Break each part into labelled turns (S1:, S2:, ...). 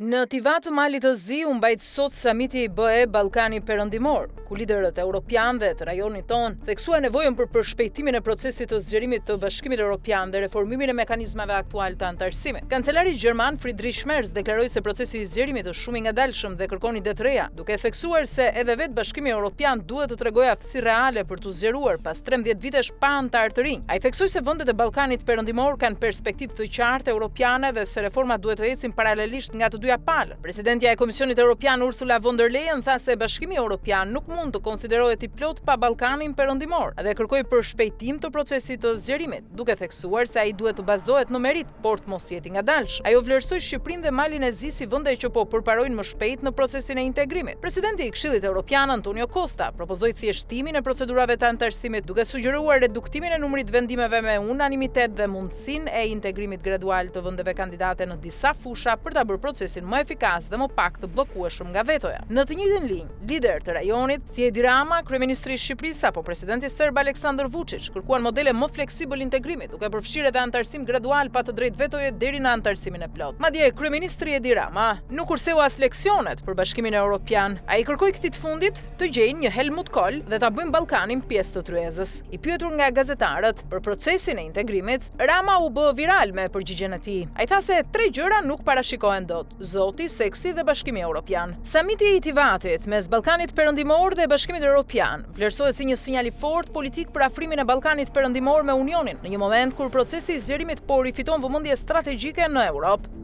S1: Në Tivat të Malit të Zi u mbajt sot samiti i BE Ballkani Perëndimor, ku liderët europian dhe të rajonit tonë theksuan nevojën për përshpejtimin e procesit të zgjerimit të Bashkimit Evropian dhe reformimin e mekanizmave aktual të anëtarësimit. Kancelari gjerman Friedrich Merz deklaroi se procesi i zgjerimit është shumë i ngadalshëm dhe kërkon ide të reja, duke theksuar se edhe vetë Bashkimi Evropian duhet të tregojë aftësi reale për të zgjeruar pas 13 vitesh pa anëtar të rinj. Ai theksoi se vendet e Ballkanit Perëndimor kanë perspektivë të qarta europiane dhe se reformat duhet të ecin paralelisht nga të dyja palët. Presidentja e Komisionit Evropian Ursula von der Leyen tha se Bashkimi Evropian nuk mund të konsiderohet i plot pa Ballkanin Perëndimor dhe kërkoi përshpejtim të procesit të zgjerimit, duke theksuar se ai duhet të bazohet në merit, por të mos jetë i ngadalshëm. Ajo vlerësoi Shqipërinë dhe Malin e Zi si vende që po përparojnë më shpejt në procesin e integrimit. Presidenti i Këshillit Evropian Antonio Costa propozoi thjeshtimin e procedurave të anëtarësimit, duke sugjeruar reduktimin e numrit vendimeve me unanimitet dhe mundësinë e integrimit gradual të vendeve kandidate në disa fusha për ta bërë procesin më efikas dhe më pak të bllokueshëm nga vetoja. Në të njëjtën linjë, lider të rajonit, si Edi Rama, kryeministri i Shqipërisë apo presidenti serb Aleksandar Vučić, kërkuan modele më fleksibël integrimi, duke përfshirë edhe anëtarësim gradual pa të drejtë vetoje deri në anëtarësimin e plot. Madje kryeministri Edi Rama nuk kurseu as leksionet për Bashkimin Evropian. Ai kërkoi këtij të fundit të gjejnë një Helmut Kohl dhe ta bëjnë Ballkanin pjesë të tryezës. I pyetur nga gazetarët për procesin e integrimit, Rama u bë viral me përgjigjen e tij. Ai tha se 3 gjëra nuk parashikohen dot: Zoti, seksi dhe Bashkimi Evropian. Samiti i Tivatit mes Ballkanit Perëndimor dhe Bashkimit Evropian vlerësohet si një sinjal i fortë politik për afrimin e Ballkanit Perëndimor me Unionin, në një moment kur procesi i zgjerimit po rifiton vëmendje strategjike në Europë.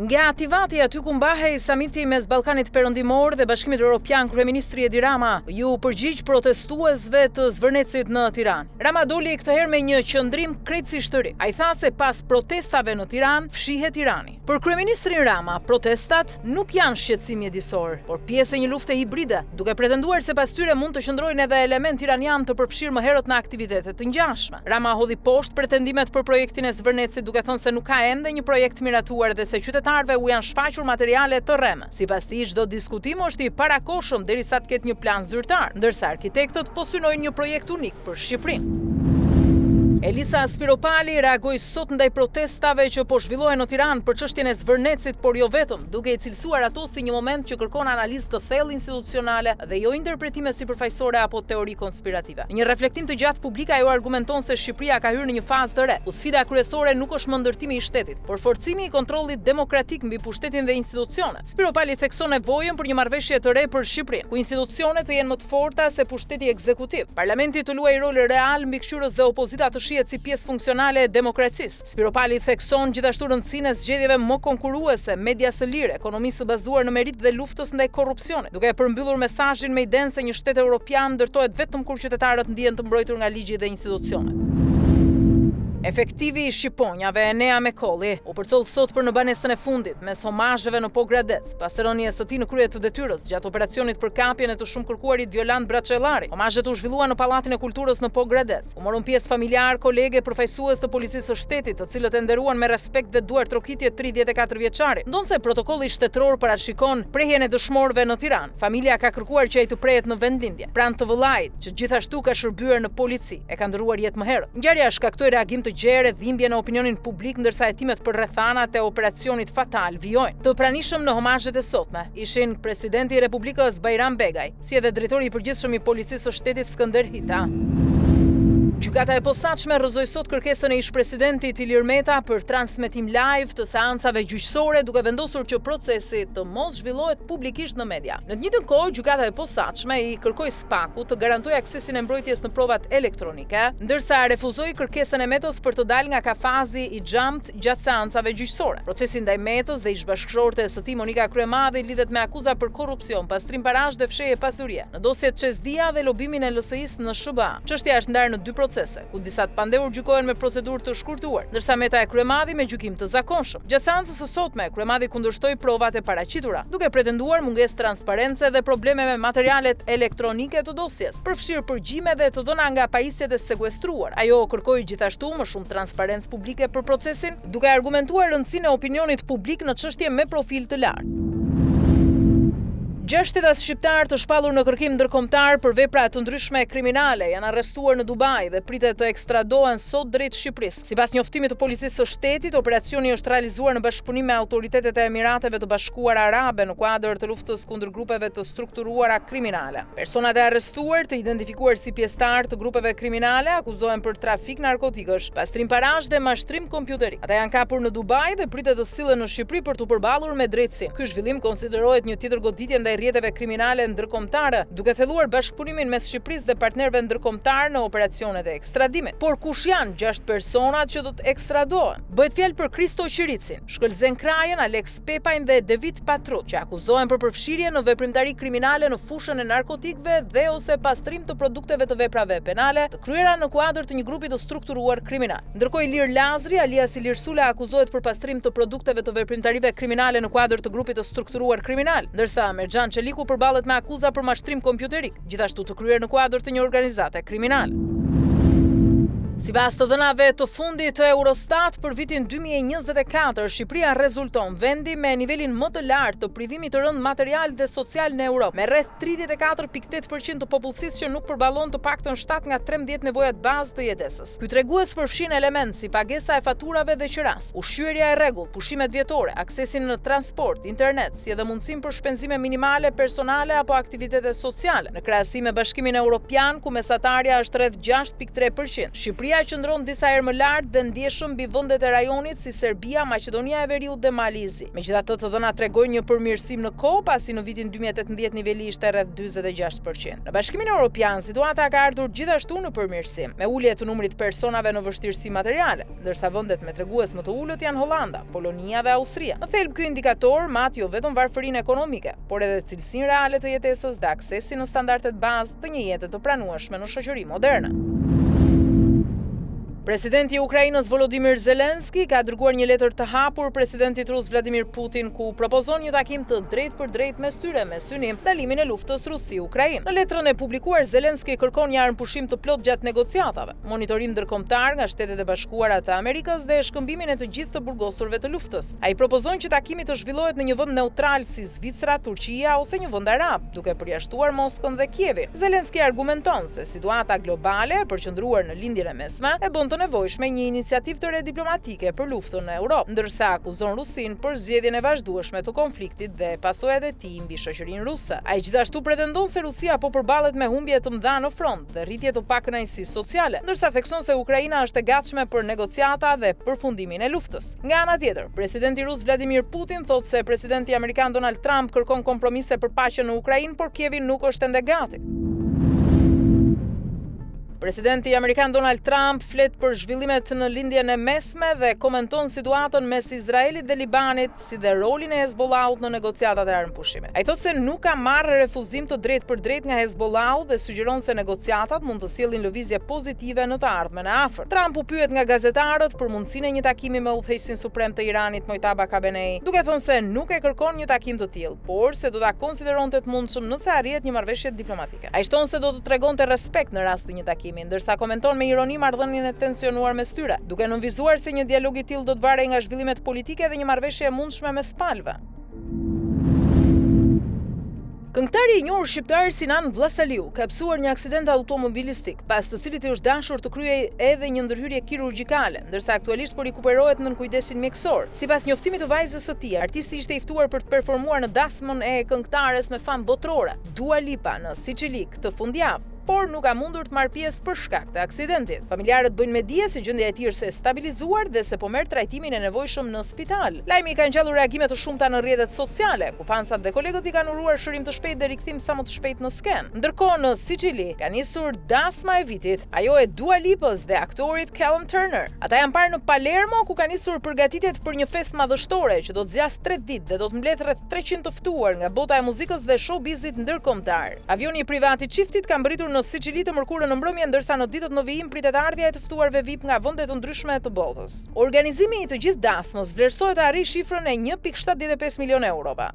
S1: Nga Tivati aty ku mbahej samiti mes Ballkanit Perëndimor dhe Bashkimit Evropian, kryeministri Edi Rama ju përgjigj protestuesve të Zvërnecit në Tiranë. Rama doli këtë herë me një qëndrim krejtësisht të ri. Ai tha se pas protestave në Tiranë fshihet Irani. Për kryeministrin Rama, protestat nuk janë shqetësim mjedisor, por pjesë e një lufte hibride, duke pretenduar se pas tyre mund të qëndrojnë edhe element iranian të përfshirë më herët në aktivitete të ngjashme. Rama hodhi poshtë pretendimet për projektin e Zvërnecit, duke thënë se nuk ka ende një projekt miratuar dhe se qytetarëve u janë shfaqur materiale të rreme. Sipas tij, çdo diskutim është i parakohshëm derisa të ketë një plan zyrtar, ndërsa arkitektët po synojnë një projekt unik për Shqipërinë. Elisa Spiropali reagoi sot ndaj protestave që po zhvillohen në Tiranë për çështjen e Zvërnecit, por jo vetëm, duke i cilësuar ato si një moment që kërkon analizë të thellë institucionale dhe jo interpretime sipërfaqësore apo teori konspirative. Në një reflektim të gjatë publik, ajo argumenton se Shqipëria ka hyrë në një fazë të re, ku sfida kryesore nuk është më ndërtimi i shtetit, por forcimi i kontrollit demokratik mbi pushtetin dhe institucionet. Spiropali thekson nevojën për një marrëveshje të re për Shqipërinë, ku institucionet të jenë më të forta se pushteti ekzekutiv. Parlamenti të luajë rol real mbikëqyrës dhe opozita të si pjesë funksionale e demokracisë. Spiropali thekson gjithashtu rëndësinë e zgjedhjeve më konkurruese, media së lirë, ekonomisë së bazuar në merit dhe luftës ndaj korrupsionit, duke përmbyllur mesazhin me idenë se një shtet evropian ndërtohet vetëm kur qytetarët ndihen të mbrojtur nga ligji dhe institucionet. Efektivi i shqiponjave Enea Mekolli u përcoll sot për në banesën e fundit mes homazheve në Pogradec, pas rënies së tij në krye të detyrës gjatë operacionit për kapjen e të shumë kërkuarit Violant Braçellari. Homazhet u zhvilluan në Pallatin e Kulturës në Pogradec. U morën pjesë familjar, kolege, përfaqësues të policisë së shtetit, të cilët e nderuan me respekt dhe duar trokitje 34 vjeçari. Ndonse protokolli shtetëror parashikon prehjen e dëshmorëve në Tiranë, familja ka kërkuar që ai të prehet në vendlindje. Pranë të vëllait, që gjithashtu ka shërbyer në polici, e ka ndëruar jetë më herët. Ngjarja shkaktoi reagim të gjerë, dhimbje në opinionin publik, ndërsa hetimet për rrethanat e operacionit fatal vijojnë. Të pranishëm në homazhet e sotme ishin presidenti i Republikës Bajram Begaj, si edhe drejtori i përgjithshëm i policisë së shtetit Skënder Hita. Gjykata e posaçme rrëzoi sot kërkesën e ish-presidentit Ilir Meta për transmetim live të seancave gjyqësore, duke vendosur që procesi të mos zhvillohet publikisht në media. Në të njëjtën kohë, gjykata e posaçme i kërkoi SPAK-ut të garantojë aksesin e mbrojtjes në provat elektronike, ndërsa refuzoi kërkesën e Metës për të dalë nga kafazi i xhamt gjatë seancave gjyqësore. Procesi ndaj Metës dhe ish-bashkëshorte së tij Monika Kryemadhi lidhet me akuza për korrupsion, pastrim parash dhe fshehje pasurie në dosjet Çesdia dhe lobimin e LSI-s në SBA. Çështja është ndarë në 2 procese, ku disa të pandehur gjykohen me procedurë të shkurtuar, ndërsa Meta e Kryemadhi me gjykim të zakonshëm. Gjatë seancës së sotme, Kryemadhi kundërshtoi provat e paraqitura, duke pretenduar mungesë transparence dhe probleme me materialet elektronike të dosjes, përfshirë përgjime dhe të dhëna nga pajisjet e sekuestruar. Ajo kërkoi gjithashtu më shumë transparencë publike për procesin, duke argumentuar rëndësinë e opinionit publik në çështje me profil të lartë. 6 shtetas shqiptar të shpallur në kërkim ndërkombëtar për vepra të ndryshme kriminale janë arrestuar në Dubai dhe pritet të ekstradohen sot drejt Shqipërisë. Sipas njoftimit të policisë së shtetit, operacioni është realizuar në bashkëpunim me autoritetet e Emirateve të Bashkuara Arabe në kuadër të luftës kundër grupeve të strukturuara kriminale. Personat e arrestuar, të identifikuar si pjesëtar të grupeve kriminale, akuzohen për trafik narkotikësh, pastrim parash dhe mashtrim kompjuterik. Ata janë kapur në Dubai dhe pritet të sillen në Shqipëri për të përballur me drejtësi. Ky zhvillim konsiderohet një tjetër goditje ndaj rrjeteve kriminale ndërkombëtare, duke thelluar bashkëpunimin mes Shqipërisë dhe partnerëve ndërkombëtar në operacionet e ekstradimit. Por kush janë 6 personat që do të ekstradohen? Bëhet fjalë për Kristo Qiricin, Shkëlzen Krajën, Alex Pepajn dhe David Patrut, që akuzohen për përfshirje në veprimtari kriminale në fushën e narkotikëve dhe ose pastrim të produkteve të veprave penale, të kryera në kuadër të një grupi të strukturuar kriminal. Ndërkohë Ilir Lazri, alias Ilir Sula, akuzohet për pastrim të produkteve të veprimtarive kriminale në kuadër të grupit të strukturuar kriminal, ndërsa Merxhan Çeliku përballet me akuza për mashtrim kompjuterik, gjithashtu të kryer në kuadër të një organizate kriminale. Sipas të dhënave të fundit të Eurostat për vitin 2024, Shqipëria rezulton vendi me nivelin më të lartë të privimit të rënd material dhe social në Europë, me rreth 34.8% të popullsisë që nuk përballon të paktën 7 nga 13 nevojat bazë të jetesës. Ky tregues përfshin elementë si pagesa e faturave dhe qiras, ushqyerja e rregullt, pushimet vjetore, aksesin në transport, internet, si edhe mundësinë për shpenzime minimale personale apo aktivitete sociale, në krahasim me Bashkimin Evropian, ku mesatarja është rreth 6.3%. Shqipëria qëndron disa herë më lart dhe ndjeshëm mbi vendet e rajonit si Serbia, Maqedonia e Veriut dhe Malizi. Megjithatë, të dhënat tregojnë një përmirësim në kohë, pasi në vitin 2018 niveli ishte rreth 46%. Në Bashkimin Evropian, situata ka ardhur gjithashtu në përmirësim, me ulje të numrit personave në vështirësi materiale, ndërsa vendet me tregues më të ulët janë Hollanda, Polonia dhe Austria. Në thelb, ky indikator mat jo vetëm varfërinë ekonomike, por edhe cilësinë reale të jetesës dhe aksesin në standardet bazë të një jete të pranueshme në shoqëri moderne. Presidenti i Ukrainës Volodymyr Zelensky ka dërguar një letër të hapur presidentit rus Vladimir Putin, ku propozon një takim të drejtë për drejtë mes tyre me synim ndalimin e luftës Rusi-Ukrainë. Në letrën e publikuar, Zelensky kërkon një armëpushim të plot gjatë negociatave, monitorim ndërkombëtar nga Shtetet e Bashkuara të Amerikës dhe shkëmbimin e të gjithë të burgosurve të luftës. Ai propozon që takimi të zhvillohet në një vend neutral si Zvicra, Turqia ose një vend arab, duke përjashtuar Moskën dhe Kievin. Zelensky argumenton se situata globale, përqendruar në lindjen e mesme, e bën të nevojshme një iniciativë të re diplomatike për luftën në Europë, ndërsa akuzon Rusin për zgjedhjen e vazhdueshme të konfliktit dhe pasojat e tij mbi shoqërinë ruse. Ai gjithashtu pretendon se Rusia po përballet me humbje të mëdha në front dhe rritje të pakënaqësisë sociale, ndërsa thekson se Ukraina është e gatshme për negociata dhe përfundimin e luftës. Nga ana tjetër, presidenti rus Vladimir Putin thotë se presidenti amerikan Donald Trump kërkon kompromise për paqen në Ukrainë, por Kievi nuk është ende gati. Presidenti amerikan Donald Trump flet për zhvillimet në lindjen e mesme dhe komenton situatën mes Izraelit dhe Libanit, si dhe rolin e Hezbollahut në negociatat e armëpushimit. Ai thotë se nuk ka marrë refuzim të drejtë për drejtë nga Hezbollahu dhe sugjeron se negociatat mund të sjellin lëvizje pozitive në të ardhmen e afërt. Trump u pyet nga gazetarët për mundësinë e një takimi me udhëheqësin suprem të Iranit Mojtaba Kabenei, duke thënë se nuk e kërkon një takim të tillë, por se do ta konsideronte të mundshëm nëse arrihet një marrëveshje diplomatike. Ai shton se do të tregonte respekt në rast të një takimi, ndërsa komenton me ironi marrëdhënien e tensionuar mes tyre, duke nënvizuar se një dialog i tillë do të varej nga zhvillimet politike dhe një marrëveshje e mundshme mes palëve. Këngëtari i njohur shqiptar Sinan Vllasaliu ka psuar një aksident automobilistik, pas të cilit i është dashur të kryej edhe një ndërhyrje kirurgjikale, ndërsa aktualisht po rikuperohet nën kujdesin mjekësor. Sipas njoftimit të vajzës së tij, artisti ishte i ftuar për të performuar në dasmën e këngëtares me famë botërore, Dua Lipa, në Sicili këtë fundjavë, por nuk ka mundur të marrë pjesë për shkak të aksidentit. Familjarët bëjnë me dije se gjendja e tij është e stabilizuar dhe se po merr trajtimin e nevojshëm në spital. Lajmi ka ngjallur reagime të shumta në rrjetet sociale, ku fansat dhe kolegët i kanë uruar shërim të shpejtë dhe rikthim sa më të shpejt në sken. Ndërkohë në Sicili ka nisur dasma e vitit, ajo e Dua Lipës dhe aktorit Callum Turner. Ata janë parë në Palermo, ku ka nisur përgatitjet për një festë madhështore që do të zgjasë 3 ditë dhe do të mbledh rreth 300 të ftuar nga bota e muzikës dhe showbizit ndërkombëtar. Avioni privat i çiftit ka mbërritur në Sicili të mërkurën në mbrëmje, ndërsa në ditët në vijim pritet ardhja e të ftuarve VIP nga vende të ndryshme të botës. Organizimi i të gjithë dasmës vlerësohet të arrijë shifrën e 1.75 milion eurova.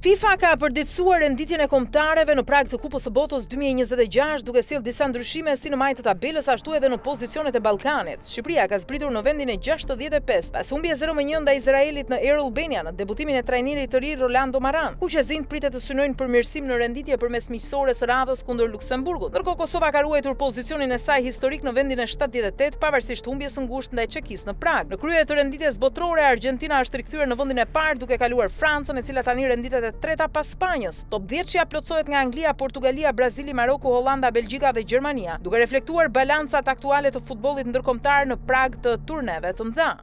S1: FIFA ka përditësuar renditjen e kombëtarëve në prag të Kupës së Botës 2026 duke sjellë disa ndryshime si në majtë të tabelës ashtu edhe në pozicionet e Ballkanit. Shqipëria ka zbritur në vendin e 65 pas humbjes 0-1 ndaj Izraelit në Air Albania në debutimin e trajnerit të ri Rolando Maran. Kuqezinjt pritet të synojnë përmirësim në renditje përmes miqësores së radhës kundër Luksemburgut. Ndërkohë Kosova ka ruajtur pozicionin e saj historik në vendin e 78 pavarësisht humbjes së ngushtë ndaj Çekisë në Prag. Në krye të renditjes botërore Argentina është rikthyer në vendin e parë duke kaluar Francën, e cila tani renditet treta pas Spanjës. Top 10-shja plotësohet nga Anglia, Portugalia, Brazili, Maroku, Hollanda, Belgjika dhe Gjermania, duke reflektuar balancat aktuale të futbollit ndërkombëtar në prag të turneve të mëdha.